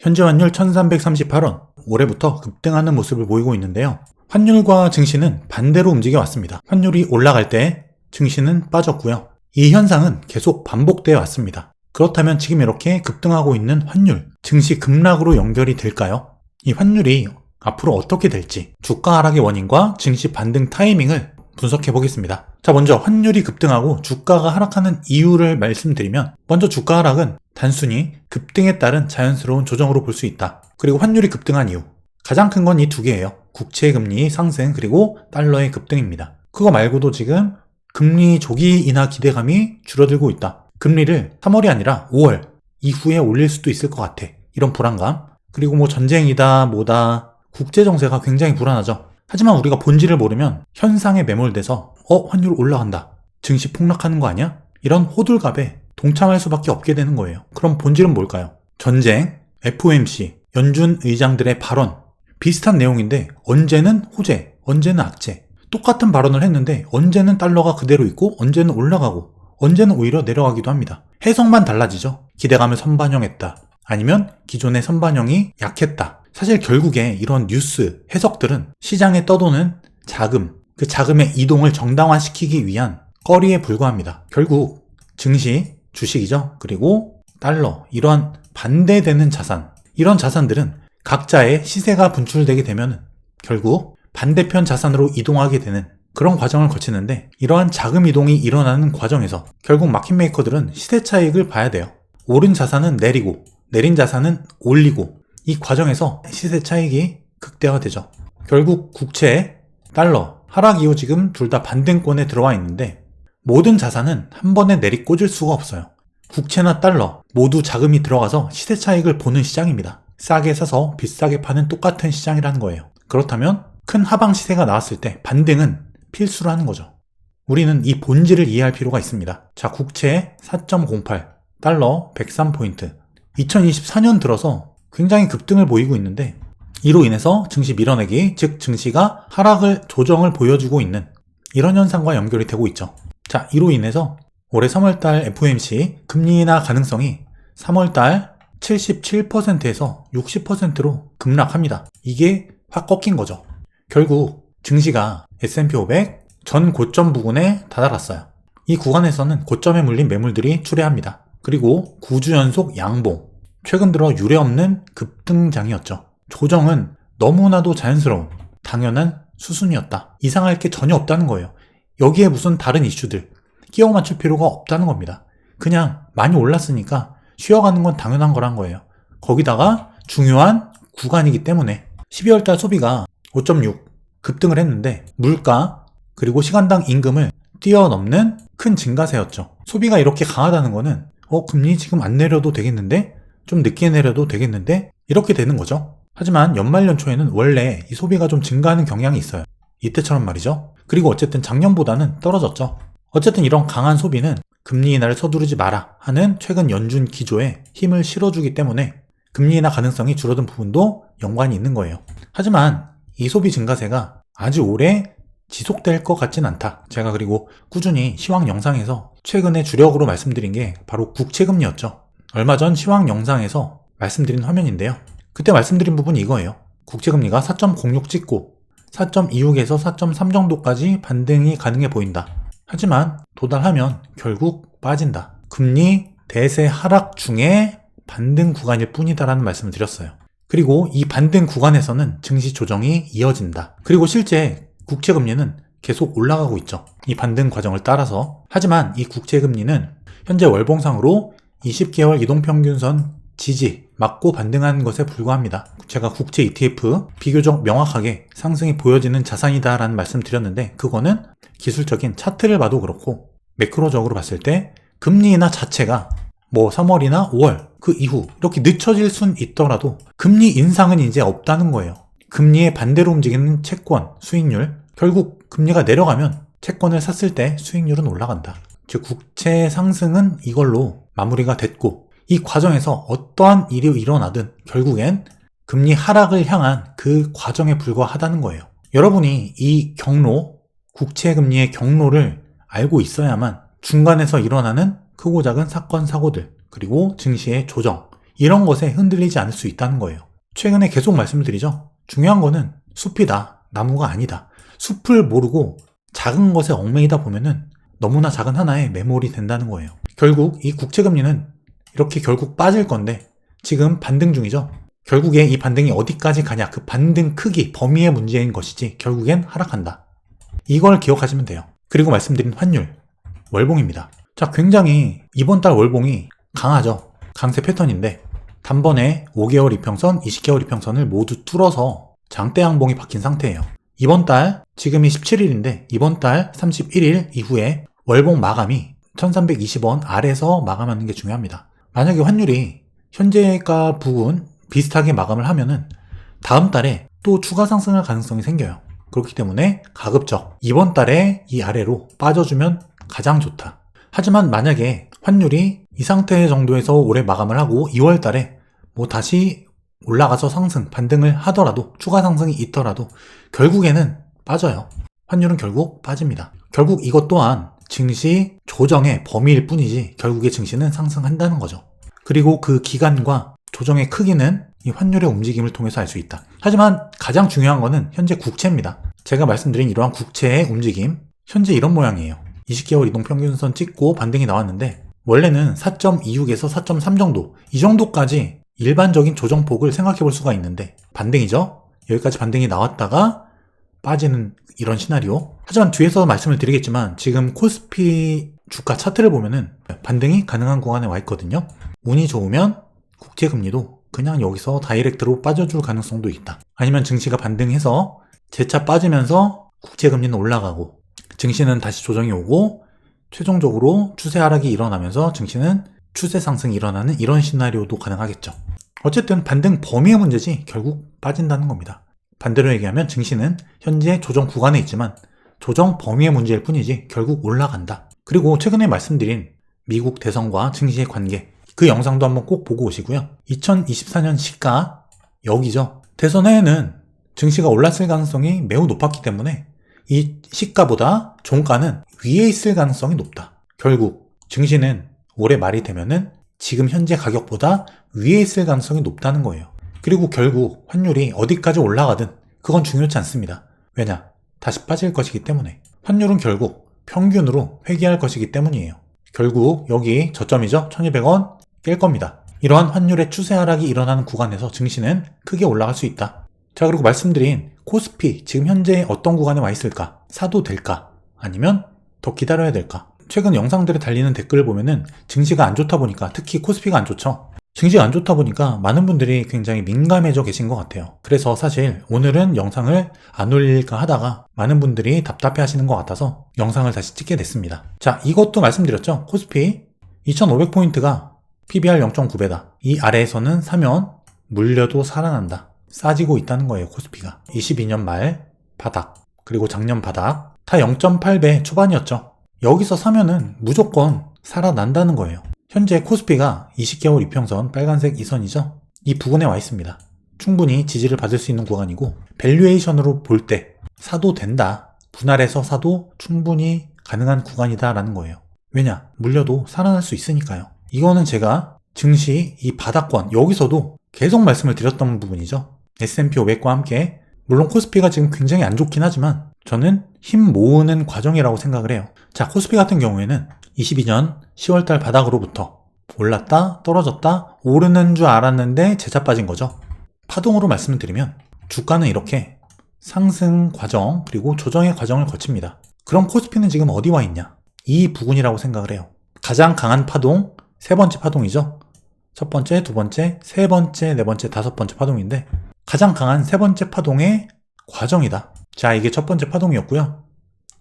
현재 환율 1338원, 올해부터 급등하는 모습을 보이고 있는데요. 환율과 증시는 반대로 움직여 왔습니다. 환율이 올라갈 때 증시는 빠졌고요. 이 현상은 계속 반복되어 왔습니다. 그렇다면 지금 이렇게 급등하고 있는 환율, 증시 급락으로 연결이 될까요? 이 환율이 앞으로 어떻게 될지 주가 하락의 원인과 증시 반등 타이밍을 분석해 보겠습니다. 자, 먼저 환율이 급등하고 주가가 하락하는 이유를 말씀드리면, 먼저 주가 하락은 단순히 급등에 따른 자연스러운 조정으로 볼 수 있다. 그리고 환율이 급등한 이유, 가장 큰 건 이 두 개예요. 국채 금리 상승 그리고 달러의 급등입니다. 그거 말고도 지금 금리 조기 인하 기대감이 줄어들고 있다. 금리를 3월이 아니라 5월 이후에 올릴 수도 있을 것 같아. 이런 불안감. 그리고 뭐 전쟁이다 뭐다, 국제 정세가 굉장히 불안하죠. 하지만 우리가 본질을 모르면 현상에 매몰돼서 환율 올라간다, 증시 폭락하는 거 아니야? 이런 호들갑에 동참할 수밖에 없게 되는 거예요. 그럼 본질은 뭘까요? 전쟁, FOMC, 연준 의장들의 발언, 비슷한 내용인데 언제는 호재, 언제는 악재. 똑같은 발언을 했는데 언제는 달러가 그대로 있고 언제는 올라가고 언제는 오히려 내려가기도 합니다. 해석만 달라지죠. 기대감을 선반영했다, 아니면 기존의 선반영이 약했다. 사실 결국에 이런 뉴스, 해석들은 시장에 떠도는 자금, 그 자금의 이동을 정당화시키기 위한 거리에 불과합니다. 결국 증시, 주식이죠. 그리고 달러, 이러한 반대되는 자산, 이런 자산들은 각자의 시세가 분출되게 되면 결국 반대편 자산으로 이동하게 되는 그런 과정을 거치는데, 이러한 자금 이동이 일어나는 과정에서 결국 마켓메이커들은 시세 차익을 봐야 돼요. 오른 자산은 내리고 내린 자산은 올리고, 이 과정에서 시세 차익이 극대화되죠. 결국 국채, 달러, 하락 이후 지금 둘 다 반등권에 들어와 있는데, 모든 자산은 한 번에 내리꽂을 수가 없어요. 국채나 달러 모두 자금이 들어가서 시세 차익을 보는 시장입니다. 싸게 사서 비싸게 파는 똑같은 시장이라는 거예요. 그렇다면 큰 하방 시세가 나왔을 때 반등은 필수로 하는 거죠. 우리는 이 본질을 이해할 필요가 있습니다. 자, 국채 4.08, 달러 103포인트. 2024년 들어서 굉장히 급등을 보이고 있는데, 이로 인해서 증시 밀어내기, 즉 증시가 하락을 조정을 보여주고 있는 이런 현상과 연결이 되고 있죠. 자, 이로 인해서 올해 3월달 FOMC 금리 인하 가능성이 3월달 77%에서 60%로 급락합니다. 이게 확 꺾인 거죠. 결국 증시가 S&P 500 전 고점 부근에 다다랐어요. 이 구간에서는 고점에 물린 매물들이 출회합니다. 그리고 9주 연속 양봉, 최근 들어 유례없는 급등장이었죠. 조정은 너무나도 자연스러운, 당연한 수순이었다. 이상할 게 전혀 없다는 거예요. 여기에 무슨 다른 이슈들 끼워 맞출 필요가 없다는 겁니다. 그냥 많이 올랐으니까 쉬어가는 건 당연한 거란 거예요. 거기다가 중요한 구간이기 때문에 12월달 소비가 5.6 급등을 했는데, 물가 그리고 시간당 임금을 뛰어넘는 큰 증가세였죠. 소비가 이렇게 강하다는 거는 금리 지금 안 내려도 되겠는데, 좀 늦게 내려도 되겠는데, 이렇게 되는 거죠. 하지만 연말 연초에는 원래 이 소비가 좀 증가하는 경향이 있어요. 이때처럼 말이죠. 그리고 어쨌든 작년보다는 떨어졌죠. 어쨌든 이런 강한 소비는 금리 인하를 서두르지 마라 하는 최근 연준 기조에 힘을 실어주기 때문에 금리 인하 가능성이 줄어든 부분도 연관이 있는 거예요. 하지만 이 소비 증가세가 아주 오래 지속될 것 같진 않다. 제가 그리고 꾸준히 시황 영상에서 최근에 주력으로 말씀드린 게 바로 국채금리였죠. 얼마 전 시황 영상에서 말씀드린 화면인데요. 그때 말씀드린 부분이 이거예요. 국채금리가 4.06 찍고 4.26에서 4.3 정도까지 반등이 가능해 보인다. 하지만 도달하면 결국 빠진다. 금리 대세 하락 중에 반등 구간일 뿐이다라는 말씀을 드렸어요. 그리고 이 반등 구간에서는 증시 조정이 이어진다. 그리고 실제 국채금리는 계속 올라가고 있죠. 이 반등 과정을 따라서. 하지만 이 국채금리는 현재 월봉상으로 20개월 이동평균선 지지 맞고 반등한 것에 불과합니다. 제가 국채 ETF 비교적 명확하게 상승이 보여지는 자산이다 라는 말씀 드렸는데, 그거는 기술적인 차트를 봐도 그렇고 매크로적으로 봤을 때 금리 인하 자체가 뭐 3월이나 5월 그 이후 이렇게 늦춰질 순 있더라도 금리 인상은 이제 없다는 거예요. 금리에 반대로 움직이는 채권 수익률, 결국 금리가 내려가면 채권을 샀을 때 수익률은 올라간다. 즉 국채 상승은 이걸로 마무리가 됐고, 이 과정에서 어떠한 일이 일어나든 결국엔 금리 하락을 향한 그 과정에 불과하다는 거예요. 여러분이 이 경로, 국채금리의 경로를 알고 있어야만 중간에서 일어나는 크고 작은 사건, 사고들, 그리고 증시의 조정, 이런 것에 흔들리지 않을 수 있다는 거예요. 최근에 계속 말씀을 드리죠. 중요한 거는 숲이다, 나무가 아니다. 숲을 모르고 작은 것에 얽매이다 보면은 너무나 작은 하나에 매몰이 된다는 거예요. 결국 이 국채금리는 이렇게 결국 빠질 건데 지금 반등 중이죠. 결국에 이 반등이 어디까지 가냐, 그 반등 크기, 범위의 문제인 것이지 결국엔 하락한다. 이걸 기억하시면 돼요. 그리고 말씀드린 환율, 월봉입니다. 자, 굉장히 이번 달 월봉이 강하죠. 강세 패턴인데 단번에 5개월 이평선, 20개월 이평선을 모두 뚫어서 장대 양봉이 박힌 상태예요. 이번 달, 지금이 17일인데 이번 달 31일 이후에 월봉 마감이 1320원 아래에서 마감하는 게 중요합니다. 만약에 환율이 현재가 부근 비슷하게 마감을 하면은 다음 달에 또 추가 상승할 가능성이 생겨요. 그렇기 때문에 가급적 이번 달에 이 아래로 빠져주면 가장 좋다. 하지만 만약에 환율이 이 상태 정도에서 올해 마감을 하고 2월 달에 뭐 다시 올라가서 상승, 반등을 하더라도 추가 상승이 있더라도 결국에는 빠져요. 환율은 결국 빠집니다. 결국 이것 또한 증시 조정의 범위일 뿐이지 결국에 증시는 상승한다는 거죠. 그리고 그 기간과 조정의 크기는 이 환율의 움직임을 통해서 알 수 있다. 하지만 가장 중요한 거는 현재 국채입니다. 제가 말씀드린 이러한 국채의 움직임, 현재 이런 모양이에요. 20개월 이동평균선 찍고 반등이 나왔는데 원래는 4.26에서 4.3 정도, 이 정도까지 일반적인 조정폭을 생각해 볼 수가 있는데 반등이죠. 여기까지 반등이 나왔다가 빠지는 이런 시나리오. 하지만 뒤에서 말씀을 드리겠지만 지금 코스피 주가 차트를 보면은 반등이 가능한 구간에 와 있거든요. 운이 좋으면 국제금리도 그냥 여기서 다이렉트로 빠져줄 가능성도 있다. 아니면 증시가 반등해서 재차 빠지면서 국제금리는 올라가고 증시는 다시 조정이 오고 최종적으로 추세 하락이 일어나면서 증시는 추세 상승이 일어나는 이런 시나리오도 가능하겠죠. 어쨌든 반등 범위의 문제지 결국 빠진다는 겁니다. 반대로 얘기하면 증시는 현재 조정 구간에 있지만 조정 범위의 문제일 뿐이지 결국 올라간다. 그리고 최근에 말씀드린 미국 대선과 증시의 관계, 그 영상도 한번 꼭 보고 오시고요. 2024년 시가 여기죠. 대선 해에는 증시가 올랐을 가능성이 매우 높았기 때문에 이 시가보다 종가는 위에 있을 가능성이 높다. 결국 증시는 올해 말이 되면은 지금 현재 가격보다 위에 있을 가능성이 높다는 거예요. 그리고 결국 환율이 어디까지 올라가든 그건 중요치 않습니다. 왜냐? 다시 빠질 것이기 때문에. 환율은 결국 평균으로 회귀할 것이기 때문이에요. 결국 여기 저점이죠. 1200원 깰 겁니다. 이러한 환율의 추세 하락이 일어나는 구간에서 증시는 크게 올라갈 수 있다. 자, 그리고 말씀드린 코스피 지금 현재 어떤 구간에 와 있을까? 사도 될까? 아니면 더 기다려야 될까? 최근 영상들에 달리는 댓글을 보면은 증시가 안 좋다 보니까, 특히 코스피가 안 좋죠. 증시가 안 좋다 보니까 많은 분들이 굉장히 민감해져 계신 것 같아요. 그래서 사실 오늘은 영상을 안 올릴까 하다가 많은 분들이 답답해 하시는 것 같아서 영상을 다시 찍게 됐습니다. 자, 이것도 말씀드렸죠. 코스피 2500포인트가 PBR 0.9배다. 이 아래에서는 사면 물려도 살아난다. 싸지고 있다는 거예요, 코스피가. 22년 말 바닥, 그리고 작년 바닥 다 0.8배 초반이었죠. 여기서 사면은 무조건 살아난다는 거예요. 현재 코스피가 20개월 이평선 빨간색 이 선이죠. 이 부근에 와 있습니다. 충분히 지지를 받을 수 있는 구간이고 밸류에이션으로 볼 때 사도 된다. 분할해서 사도 충분히 가능한 구간이다 라는 거예요. 왜냐? 물려도 살아날 수 있으니까요. 이거는 제가 증시 이 바닥권 여기서도 계속 말씀을 드렸던 부분이죠. S&P 500과 함께 물론 코스피가 지금 굉장히 안 좋긴 하지만 저는 힘 모으는 과정이라고 생각을 해요. 자, 코스피 같은 경우에는 22년 10월달 바닥으로부터 올랐다 떨어졌다 오르는 줄 알았는데 재차 빠진 거죠. 파동으로 말씀을 드리면 주가는 이렇게 상승 과정 그리고 조정의 과정을 거칩니다. 그럼 코스피는 지금 어디 와 있냐? 이 부분이라고 생각을 해요. 가장 강한 파동 세 번째 파동이죠. 첫 번째, 두 번째, 세 번째, 네 번째, 다섯 번째 파동인데 가장 강한 세 번째 파동의 과정이다. 자, 이게 첫 번째 파동이었고요.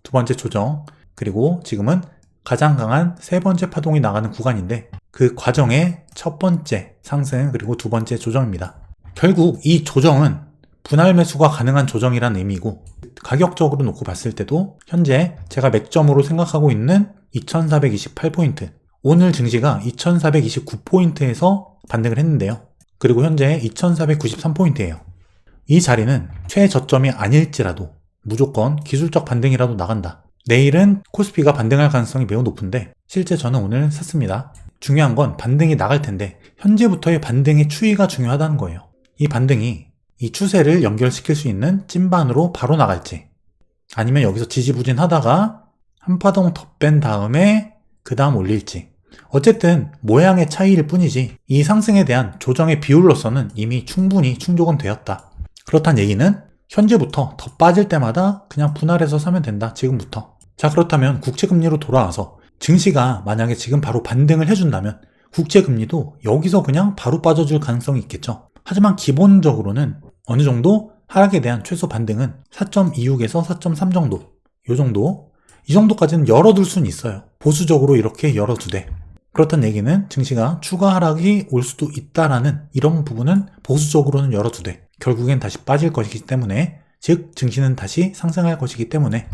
두 번째 조정, 그리고 지금은 가장 강한 세 번째 파동이 나가는 구간인데 그 과정의 첫 번째 상승 그리고 두 번째 조정입니다. 결국 이 조정은 분할 매수가 가능한 조정이란 의미고 가격적으로 놓고 봤을 때도 현재 제가 맥점으로 생각하고 있는 2428포인트, 오늘 증시가 2429포인트에서 반등을 했는데요. 그리고 현재 2493포인트예요. 이 자리는 최저점이 아닐지라도 무조건 기술적 반등이라도 나간다. 내일은 코스피가 반등할 가능성이 매우 높은데 실제 저는 오늘 샀습니다. 중요한 건 반등이 나갈 텐데 현재부터의 반등의 추이가 중요하다는 거예요. 이 반등이 이 추세를 연결시킬 수 있는 찐반으로 바로 나갈지, 아니면 여기서 지지부진하다가 한 파동 더 뺀 다음에 그 다음 올릴지, 어쨌든 모양의 차이일 뿐이지 이 상승에 대한 조정의 비율로서는 이미 충분히 충족은 되었다. 그렇다는 얘기는 현재부터 더 빠질 때마다 그냥 분할해서 사면 된다, 지금부터. 자, 그렇다면 국채금리로 돌아와서 증시가 만약에 지금 바로 반등을 해준다면 국채금리도 여기서 그냥 바로 빠져줄 가능성이 있겠죠. 하지만 기본적으로는 어느 정도 하락에 대한 최소 반등은 4.26에서 4.3 정도, 이 정도까지는 열어둘 수는 있어요. 보수적으로 이렇게 열어두되. 그렇다는 얘기는 증시가 추가 하락이 올 수도 있다라는 이런 부분은 보수적으로는 열어두되 결국엔 다시 빠질 것이기 때문에, 즉 증시는 다시 상승할 것이기 때문에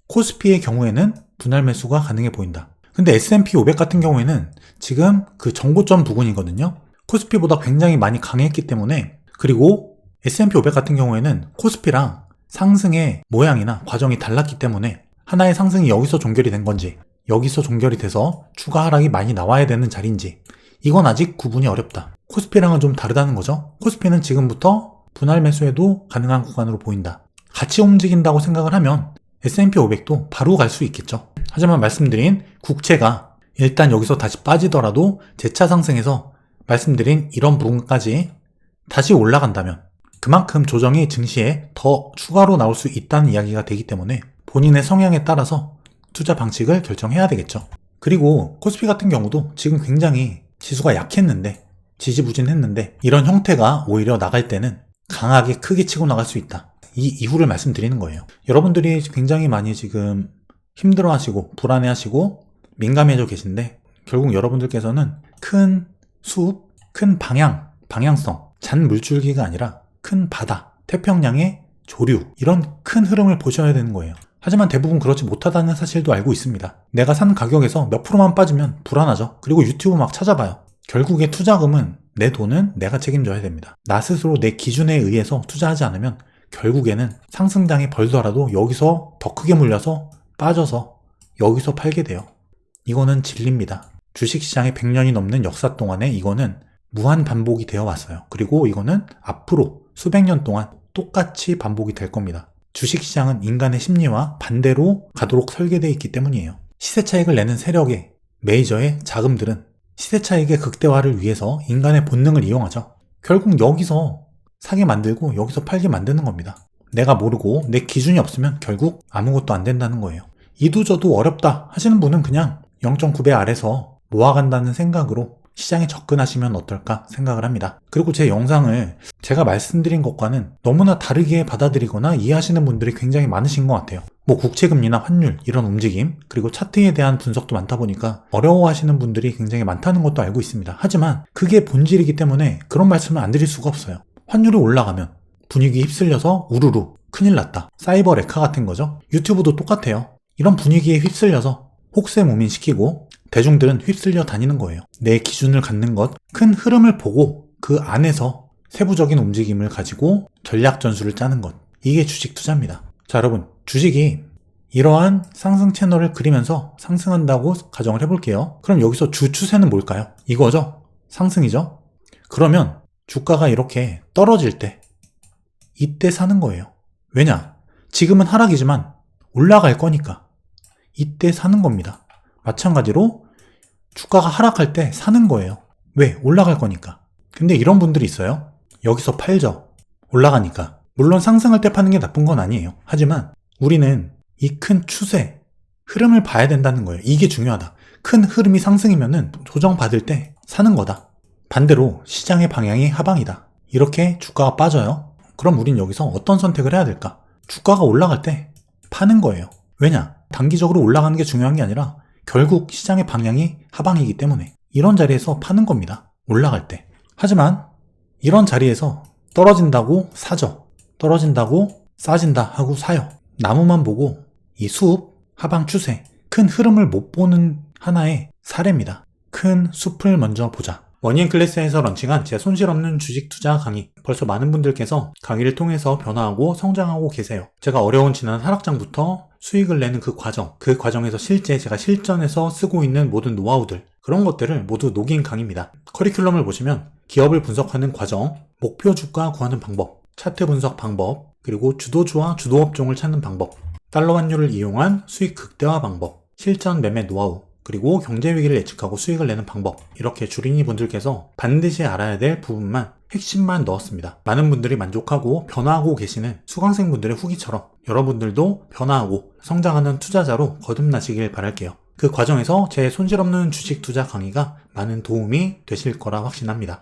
코스피의 경우에는 분할 매수가 가능해 보인다. 근데 S&P 500 같은 경우에는 지금 그 정고점 부근이거든요. 코스피보다 굉장히 많이 강했기 때문에, 그리고 S&P 500 같은 경우에는 코스피랑 상승의 모양이나 과정이 달랐기 때문에 하나의 상승이 여기서 종결이 된 건지 여기서 종결이 돼서 추가 하락이 많이 나와야 되는 자리인지 이건 아직 구분이 어렵다. 코스피랑은 좀 다르다는 거죠. 코스피는 지금부터 분할 매수에도 가능한 구간으로 보인다. 같이 움직인다고 생각을 하면 S&P 500도 바로 갈 수 있겠죠. 하지만 말씀드린 국채가 일단 여기서 다시 빠지더라도 재차 상승해서 말씀드린 이런 부분까지 다시 올라간다면 그만큼 조정이 증시에 더 추가로 나올 수 있다는 이야기가 되기 때문에 본인의 성향에 따라서 투자 방식을 결정해야 되겠죠. 그리고 코스피 같은 경우도 지금 굉장히 지수가 약했는데, 지지부진했는데 이런 형태가 오히려 나갈 때는 강하게 크게 치고 나갈 수 있다. 이 이유를 말씀드리는 거예요. 여러분들이 굉장히 많이 지금 힘들어하시고 불안해하시고 민감해져 계신데, 결국 여러분들께서는 큰 숲, 큰 방향성, 잔 물줄기가 아니라 큰 바다, 태평양의 조류, 이런 큰 흐름을 보셔야 되는 거예요. 하지만 대부분 그렇지 못하다는 사실도 알고 있습니다. 내가 산 가격에서 몇 프로만 빠지면 불안하죠. 그리고 유튜브 막 찾아봐요. 결국에 투자금은, 내 돈은 내가 책임져야 됩니다. 나 스스로 내 기준에 의해서 투자하지 않으면 결국에는 상승장에 벌더라도 여기서 더 크게 물려서 빠져서 여기서 팔게 돼요. 이거는 진리입니다. 주식시장의 100년이 넘는 역사 동안에 이거는 무한 반복이 되어 왔어요. 그리고 이거는 앞으로 수백 년 동안 똑같이 반복이 될 겁니다. 주식시장은 인간의 심리와 반대로 가도록 설계되어 있기 때문이에요. 시세 차익을 내는 세력의 메이저의 자금들은 시세 차익의 극대화를 위해서 인간의 본능을 이용하죠. 결국 여기서 사게 만들고 여기서 팔게 만드는 겁니다. 내가 모르고 내 기준이 없으면 결국 아무것도 안 된다는 거예요. 이도저도 어렵다 하시는 분은 그냥 0.9배 아래서 모아간다는 생각으로 시장에 접근하시면 어떨까 생각을 합니다. 그리고 제 영상을 제가 말씀드린 것과는 너무나 다르게 받아들이거나 이해하시는 분들이 굉장히 많으신 것 같아요. 뭐 국채금리나 환율 이런 움직임, 그리고 차트에 대한 분석도 많다 보니까 어려워하시는 분들이 굉장히 많다는 것도 알고 있습니다. 하지만 그게 본질이기 때문에 그런 말씀을 안 드릴 수가 없어요. 환율이 올라가면 분위기 휩쓸려서 우르르 큰일 났다, 사이버 레카 같은 거죠. 유튜브도 똑같아요. 이런 분위기에 휩쓸려서 혹세무민시키고 대중들은 휩쓸려 다니는 거예요. 내 기준을 갖는 것, 큰 흐름을 보고 그 안에서 세부적인 움직임을 가지고 전략 전술을 짜는 것, 이게 주식 투자입니다. 자, 여러분, 주식이 이러한 상승 채널을 그리면서 상승한다고 가정을 해볼게요. 그럼 여기서 주 추세는 뭘까요? 이거죠? 상승이죠? 그러면 주가가 이렇게 떨어질 때 이때 사는 거예요. 왜냐? 지금은 하락이지만 올라갈 거니까 이때 사는 겁니다. 마찬가지로 주가가 하락할 때 사는 거예요. 왜? 올라갈 거니까. 근데 이런 분들이 있어요. 여기서 팔죠. 올라가니까. 물론 상승할 때 파는 게 나쁜 건 아니에요. 하지만 우리는 이 큰 추세, 흐름을 봐야 된다는 거예요. 이게 중요하다. 큰 흐름이 상승이면은 조정받을 때 사는 거다. 반대로 시장의 방향이 하방이다. 이렇게 주가가 빠져요. 그럼 우린 여기서 어떤 선택을 해야 될까? 주가가 올라갈 때 파는 거예요. 왜냐? 단기적으로 올라가는 게 중요한 게 아니라 결국 시장의 방향이 하방이기 때문에 이런 자리에서 파는 겁니다. 올라갈 때. 하지만 이런 자리에서 떨어진다고 사죠. 떨어진다고 싸진다 하고 사요. 나무만 보고 이 숲, 하방 추세, 큰 흐름을 못 보는 하나의 사례입니다. 큰 숲을 먼저 보자. 머니앤클래스에서 런칭한 제 손실 없는 주식 투자 강의. 벌써 많은 분들께서 강의를 통해서 변화하고 성장하고 계세요. 제가 어려운 지난 하락장부터 수익을 내는 그 과정에서 실제 제가 실전에서 쓰고 있는 모든 노하우들, 그런 것들을 모두 녹인 강의입니다. 커리큘럼을 보시면 기업을 분석하는 과정, 목표 주가 구하는 방법, 차트 분석 방법, 그리고 주도주와 주도업종을 찾는 방법, 달러 환율을 이용한 수익 극대화 방법, 실전 매매 노하우, 그리고 경제 위기를 예측하고 수익을 내는 방법, 이렇게 주린이 분들께서 반드시 알아야 될 부분만, 핵심만 넣었습니다. 많은 분들이 만족하고 변화하고 계시는 수강생분들의 후기처럼 여러분들도 변화하고 성장하는 투자자로 거듭나시길 바랄게요. 그 과정에서 제 손실 없는 주식 투자 강의가 많은 도움이 되실 거라 확신합니다.